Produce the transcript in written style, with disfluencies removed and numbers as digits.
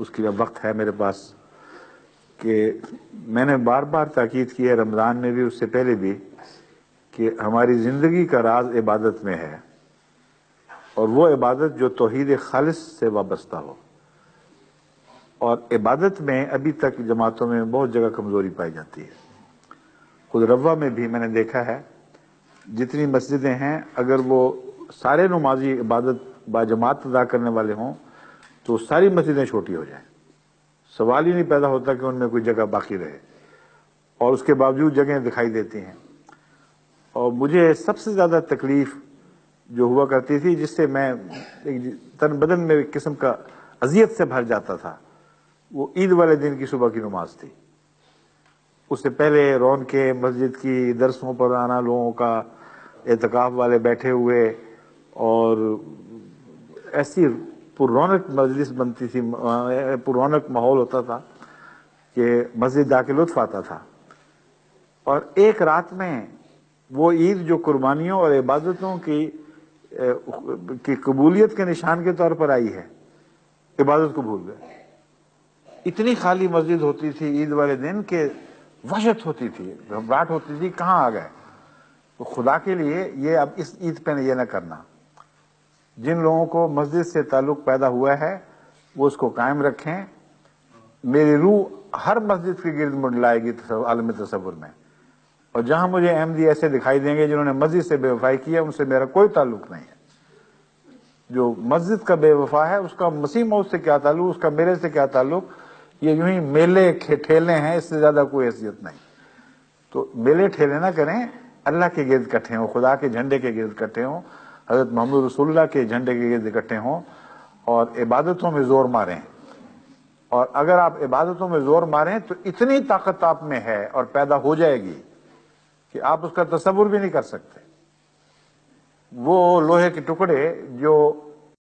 اس کے لیے وقت ہے میرے پاس کہ میں نے بار بار تاکید کی ہے، رمضان میں بھی، اس سے پہلے بھی، کہ ہماری زندگی کا راز عبادت میں ہے، اور وہ عبادت جو توحید خالص سے وابستہ ہو. اور عبادت میں ابھی تک جماعتوں میں بہت جگہ کمزوری پائی جاتی ہے. خود روا میں بھی میں نے دیکھا ہے، جتنی مسجدیں ہیں، اگر وہ سارے نمازی عبادت با جماعت ادا کرنے والے ہوں تو ساری مسجدیں چھوٹی ہو جائیں. سوال ہی نہیں پیدا ہوتا کہ ان میں کوئی جگہ باقی رہے، اور اس کے باوجود جگہیں دکھائی دیتی ہیں. اور مجھے سب سے زیادہ تکلیف جو ہوا کرتی تھی، جس سے میں تن بدن میں ایک قسم کا اذیت سے بھر جاتا تھا، وہ عید والے دن کی صبح کی نماز تھی. اس سے پہلے رونقیں مسجد کی، درسوں پر آنا لوگوں کا، اعتکاف والے بیٹھے ہوئے، اور ایسی پر رونق مجلس بنتی تھی، پر رونق ماحول ہوتا تھا کہ مسجد جا کے لطف آتا تھا. اور ایک رات میں وہ عید جو قربانیوں اور عبادتوں کی قبولیت کے نشان کے طور پر آئی ہے، عبادت کو بھول گئے. اتنی خالی مسجد ہوتی تھی عید والے دن کہ وحشت ہوتی تھی، گھبراہٹ ہوتی تھی، کہاں آ گئے. تو خدا کے لیے یہ اب اس عید پہ یہ نہ کرنا. جن لوگوں کو مسجد سے تعلق پیدا ہوا ہے وہ اس کو قائم رکھیں. میری روح ہر مسجد کی گرد منڈلائے گی عالم تصور میں، اور جہاں مجھے احمدی ایسے دکھائی دیں گے جنہوں نے مسجد سے بے وفائی کی ہے، ان سے میرا کوئی تعلق نہیں ہے. جو مسجد کا بے وفا ہے اس کا مسیح موعود سے کیا تعلق، اس کا میرے سے کیا تعلق. یہ یوں ہی میلے ٹھیلے ہیں، اس سے زیادہ کوئی حیثیت نہیں. تو میلے ٹھیلے نہ کریں، اللہ کے گرد اکٹھے ہوں، خدا کے جھنڈے کے گرد اکٹھے ہوں، حضرت محمد رسول اللہ کے جھنڈے کے گرد اکٹھے ہوں، اور عبادتوں میں زور ماریں. اور اگر آپ عبادتوں میں زور ماریں تو اتنی طاقت آپ میں ہے اور پیدا ہو جائے گی کہ آپ اس کا تصور بھی نہیں کر سکتے. وہ لوہے کے ٹکڑے جو